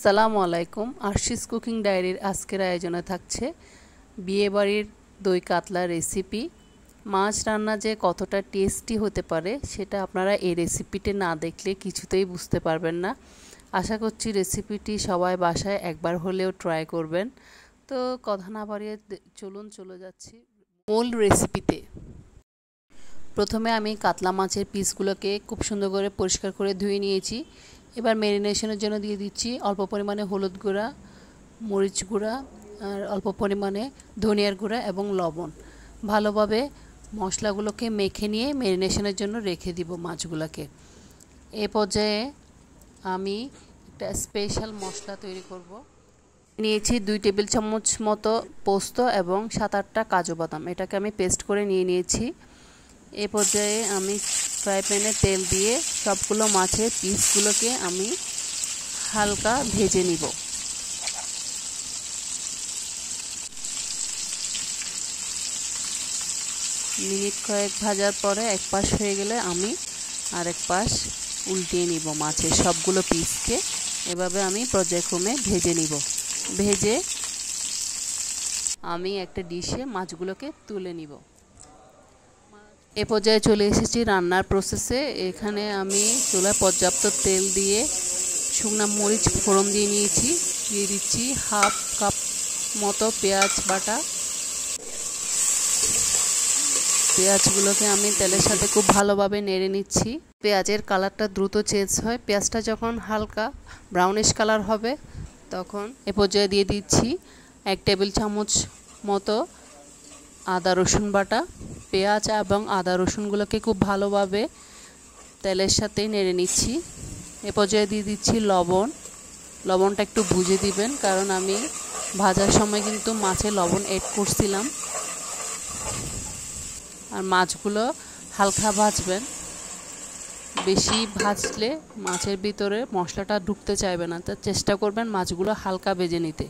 আসসালামু আলাইকুম। আরশিস কুকিং ডায়েরির আজকের আয়োজনে থাকছে বিয়েবাড়ির দই কাতলা রেসিপি। মাছ রান্না যে কতটা টেস্টি হতে পারে সেটা আপনারা এই রেসিপিটি না দেখলে কিছুতেই বুঝতে পারবেন না। আশা করছি রেসিপিটি সবাই বাসায় একবার হলেও ট্রাই করবেন। তো কথা না বাড়িয়ে চলে যাচ্ছি মূল রেসিপিতে। প্রথমে আমি কাতলা মাছের পিসগুলোকে খুব সুন্দর করে পরিষ্কার করে ধুয়ে নিয়েছি। এবার ম্যারিনেশনের জন্য দিয়ে দিচ্ছি অল্প পরিমাণে হলুদ গুঁড়া, মরিচ গুঁড়া আর অল্প পরিমাণে ধনিয়ার গুঁড়া এবং লবণ। ভালোভাবে মশলাগুলোকে মেখে নিয়ে ম্যারিনেশনের জন্য রেখে দিব মাছগুলোকে। এ পর্যায়ে আমি একটা স্পেশাল মশলা তৈরি করব। নিয়েছি 2 টেবিল চামচ মতো পোস্ত এবং 7-8টা কাজু বাদাম। এটাকে আমি পেস্ট করে নিয়েছি। এ পর্যায়ে আমি ফ্রাই প্যানে তেল দিয়ে সবগুলো মাছের পিসগুলোকে আমি হালকা ভেজে নিব। মিনিট কয়েক ভাজার পরে এক পাশ হয়ে গেলে আমি আরেক পাশ উল্টিয়ে নিব। মাছের সবগুলো পিসকে এভাবে আমি পর্যায়ক্রমে ভেজে নিব। ভেজে আমি একটা ডিশে মাছগুলোকে তুলে নিব। এ পর্যায়ে চলে এসেছি রান্নার প্রসেসে। এখানে আমি চুলায় পর্যাপ্ত তেল দিয়ে শুকনো মরিচ ফোড়ন দিয়ে নিয়েছি। দিয়ে দিচ্ছি হাফ কাপ মতো পেঁয়াজ বাটা। পেঁয়াজগুলোকে আমি তেলের সাথে খুব ভালোভাবে নেড়ে নিচ্ছি। পেঁয়াজের কালারটা দ্রুত চেঞ্জ হয়। পেঁয়াজটা যখন হালকা ব্রাউনিশ কালার হবে তখন এ পর্যায়ে দিয়ে দিচ্ছি 1 টেবিল চামচ মতো আদা রসুন বাটা। পেঁয়াজ এবং আদা রসুনগুলোকে খুব ভালোভাবে তেলের সাথে নেড়ে নিচ্ছি। এ পর্যায়ে দিয়ে দিচ্ছি লবণ। লবণটা একটু বুঝে দিবেন, কারণ আমি ভাজার সময় কিন্তু মাছে লবণ অ্যাড করছিলাম। আর মাছগুলো হালকা ভাজবেন, বেশি ভাজলে মাছের ভিতরে মশলাটা ঢুকতে চাইবে না, তার চেষ্টা করবেন মাছগুলো হালকা ভেজে নিতে।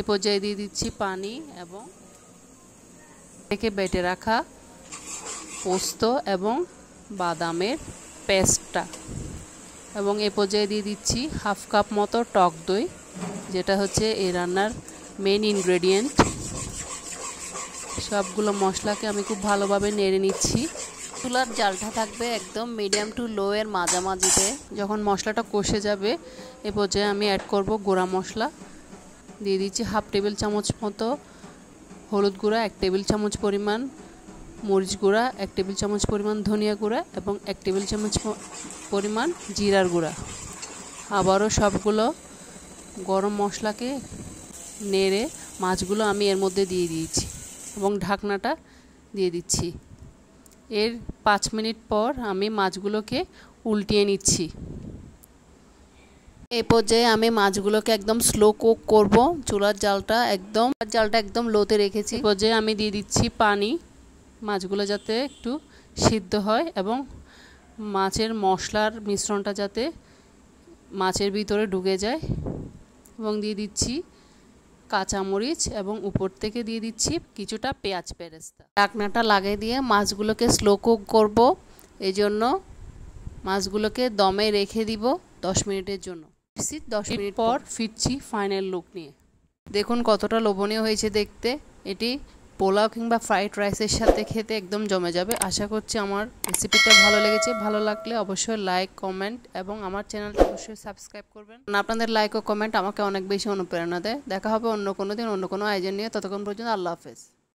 এ পর্যায়ে দিয়ে দিচ্ছি পানি এবং থেকে বেটে রাখা পোস্ত এবং বাদামের পেস্টটা, এবং এ পর্যায়ে দিয়ে দিচ্ছি হাফ কাপ মতো টক দই, যেটা হচ্ছে এই রান্নার মেইন ইনগ্রেডিয়েন্ট। সবগুলো মশলাকে আমি খুব ভালোভাবে নেড়ে নিচ্ছি। চুলার জালটা থাকবে একদম মিডিয়াম টু লো এর মাঝামাঝিতে। যখন মশলাটা কষে যাবে এ পর্যায়ে আমি অ্যাড করব গুঁড়া মশলা। দিয়ে দিচ্ছি হাফ টেবিল চামচ মতো হলুদ গুঁড়া, 1 টেবিল চামচ পরিমাণ মরিচ গুঁড়া, 1 টেবিল চামচ পরিমাণ ধনিয়া গুঁড়া এবং 1 টেবিল চামচ পরিমাণ জিরার গুঁড়া। আবারও সবগুলো গরম মশলাকে নেড়ে মাছগুলো আমি এর মধ্যে দিয়ে দিয়েছি এবং ঢাকনাটা দিয়ে দিচ্ছি। এর 5 মিনিট পর আমি মাছগুলোকে উল্টিয়ে নিচ্ছি। এই পর্যায়ে আমি মাছগুলোকে একদম স্লো কুক করব। চুলার জালটা একদম লোতে রেখেছি। এই পর্যায়ে আমি দিয়ে দিচ্ছি পানি, মাছগুলো যাতে একটু সিদ্ধ হয় এবং মাছের মশলার মিশ্রণটা যাতে মাছের ভিতরে ঢুকে যায়। এবং দিয়ে দিচ্ছি কাঁচামরিচ এবং উপর থেকে দিয়ে দিচ্ছি কিছুটা পেঁয়াজ বেরেস্তা। ঢাকনাটা লাগিয়ে দিয়ে মাছগুলোকে স্লো কুক করব। এই জন্য মাছগুলোকে দমে রেখে দিব 10 মিনিটের জন্য। 10 মিনিট পর ফিরছি ফাইনাল লুক নিয়ে। দেখুন কতটা লোভনীয় হয়েছে দেখতে। এটি পোলাও কিংবা ফ্রাইড রাইসের সাথে খেতে একদম জমে যাবে। আশা করছি আমার রেসিপিটা ভালো লেগেছে। ভালো লাগলে অবশ্যই লাইক, কমেন্ট এবং আমার চ্যানেলটা অবশ্যই সাবস্ক্রাইব করবেন। আপনাদের লাইক ও কমেন্ট আমাকে অনেক বেশি অনুপ্রেরণা দেয়। দেখা হবে অন্য কোনো দিন অন্য কোনো আয়োজন নিয়ে। ততক্ষণ পর্যন্ত আল্লাহ হাফেজ।